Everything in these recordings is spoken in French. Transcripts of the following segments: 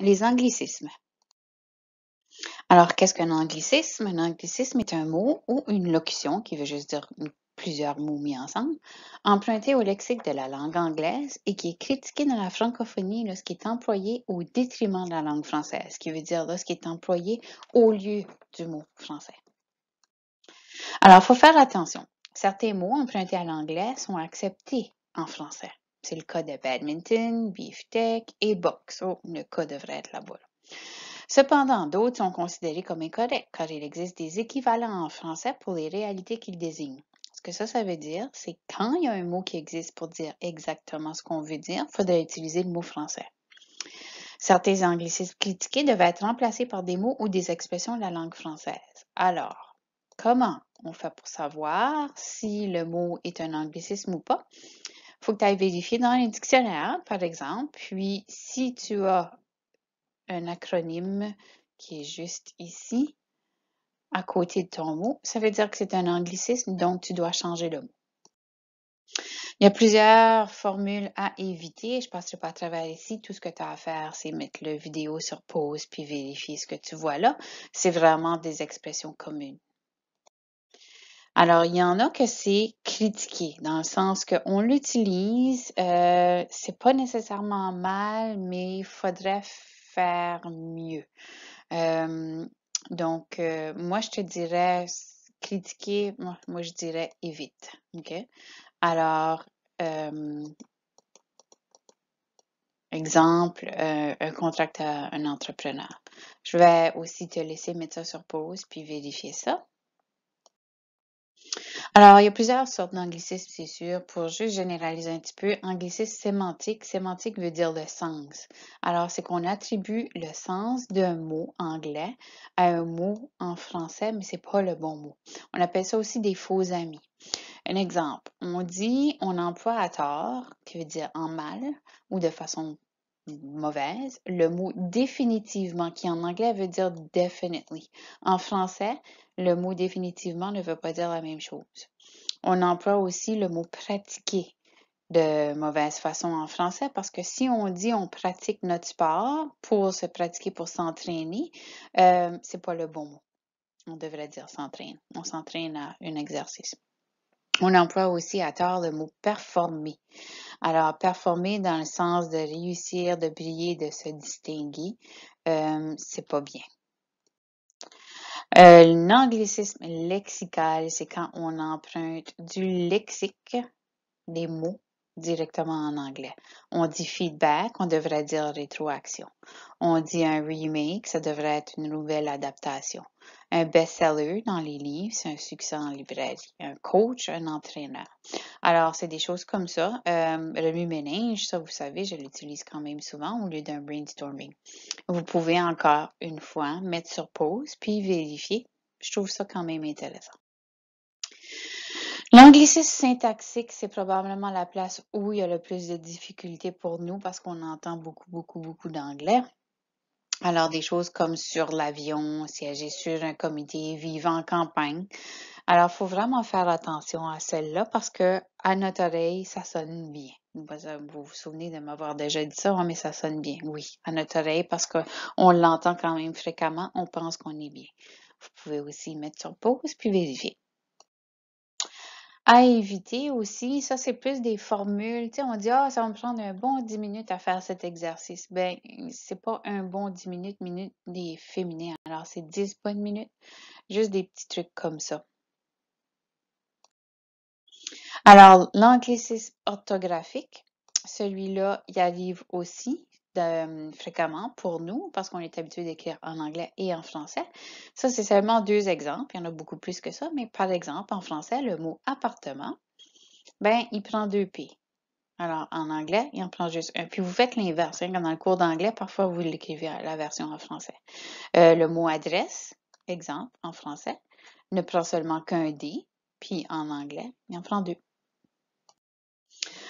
Les anglicismes. Alors, qu'est-ce qu'un anglicisme? Un anglicisme est un mot ou une locution qui veut juste dire plusieurs mots mis ensemble, emprunté au lexique de la langue anglaise et qui est critiqué dans la francophonie lorsqu'il est employé au détriment de la langue française, qui veut dire lorsqu'il est employé au lieu du mot français. Alors, il faut faire attention. Certains mots empruntés à l'anglais sont acceptés en français. C'est le cas de badminton, beefsteak et box. Oh, le cas devrait être là-bas. Cependant, d'autres sont considérés comme incorrects car il existe des équivalents en français pour les réalités qu'ils désignent. Ce que ça veut dire, c'est quand il y a un mot qui existe pour dire exactement ce qu'on veut dire, il faudrait utiliser le mot français. Certains anglicismes critiqués devaient être remplacés par des mots ou des expressions de la langue française. Alors, comment on fait pour savoir si le mot est un anglicisme ou pas? Il faut que tu ailles vérifier dans les dictionnaires, par exemple, puis si tu as un acronyme qui est juste ici, à côté de ton mot, ça veut dire que c'est un anglicisme, donc tu dois changer le mot. Il y a plusieurs formules à éviter. Je ne passerai pas à travers ici. Tout ce que tu as à faire, c'est mettre la vidéo sur pause puis vérifier ce que tu vois là. C'est vraiment des expressions communes. Alors, il y en a que c'est critiqué, dans le sens qu'on l'utilise, c'est pas nécessairement mal, mais il faudrait faire mieux. Donc, moi, je te dirais critiquer, moi, je dirais évite. OK? Alors, exemple, un contracteur, un entrepreneur. Je vais aussi te laisser mettre ça sur pause puis vérifier ça. Alors, il y a plusieurs sortes d'anglicismes, c'est sûr. Pour juste généraliser un petit peu, anglicisme sémantique. Sémantique veut dire le sens. Alors, c'est qu'on attribue le sens d'un mot anglais à un mot en français, mais c'est pas le bon mot. On appelle ça aussi des faux amis. Un exemple, on dit on emploie à tort, qui veut dire en mal ou de façon mauvaise, le mot définitivement, qui en anglais veut dire definitely. En français, le mot définitivement ne veut pas dire la même chose. On emploie aussi le mot pratiquer de mauvaise façon en français parce que si on dit on pratique notre sport pour se pratiquer, pour s'entraîner, c'est pas le bon mot. On devrait dire s'entraîne. On s'entraîne à un exercice. On emploie aussi à tort le mot performer. Alors, performer dans le sens de réussir, de briller, de se distinguer, c'est pas bien. L'anglicisme lexical, c'est quand on emprunte du lexique, des mots, directement en anglais. On dit feedback, on devrait dire rétroaction. On dit un remake, ça devrait être une nouvelle adaptation. Un best-seller dans les livres, c'est un succès en librairie. Un coach, un entraîneur. Alors, c'est des choses comme ça. Remue-ménage, ça, vous savez, je l'utilise quand même souvent au lieu d'un brainstorming. Vous pouvez encore une fois mettre sur pause puis vérifier. Je trouve ça quand même intéressant. L'anglicisme syntaxique, c'est probablement la place où il y a le plus de difficultés pour nous parce qu'on entend beaucoup d'anglais. Alors, des choses comme sur l'avion, siéger sur un comité, vivre en campagne. Alors, il faut vraiment faire attention à celle-là parce que à notre oreille, ça sonne bien. Vous vous souvenez de m'avoir déjà dit ça, mais ça sonne bien, oui, à notre oreille parce qu'on l'entend quand même fréquemment, on pense qu'on est bien. Vous pouvez aussi mettre sur pause puis vérifier. À éviter aussi, ça c'est plus des formules, tu sais, on dit: «Ah, ça va me prendre un bon 10 minutes à faire cet exercice». Ben, c'est pas un bon 10 minutes, minutes des féminins, alors c'est 10 bonnes minutes, juste des petits trucs comme ça. Alors, l'anglicisme orthographique, celui-là, il arrive aussi fréquemment pour nous parce qu'on est habitué d'écrire en anglais et en français. Ça, c'est seulement 2 exemples, il y en a beaucoup plus que ça, mais par exemple, en français, le mot appartement, ben, il prend 2 P. Alors, en anglais, il en prend juste un. Puis vous faites l'inverse, hein, comme dans le cours d'anglais, parfois vous l'écrivez la version en français. Le mot adresse, exemple, en français, ne prend seulement qu'un D, puis en anglais, il en prend 2.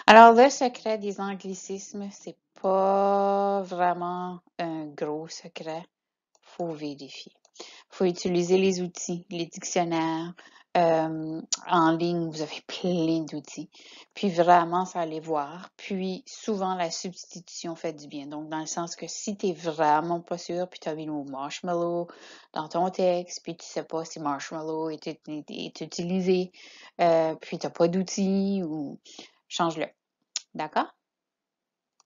Alors, le secret des anglicismes, c'est pas vraiment un gros secret. Faut vérifier. Faut utiliser les outils, les dictionnaires, En ligne, vous avez plein d'outils. Puis vraiment, ça allait voir. Puis souvent, la substitution fait du bien. Donc, dans le sens que si tu n'es vraiment pas sûr, puis tu as mis le mot marshmallow dans ton texte, puis tu sais pas si marshmallow est utilisé, puis tu n'as pas d'outils, ou change-le. D'accord?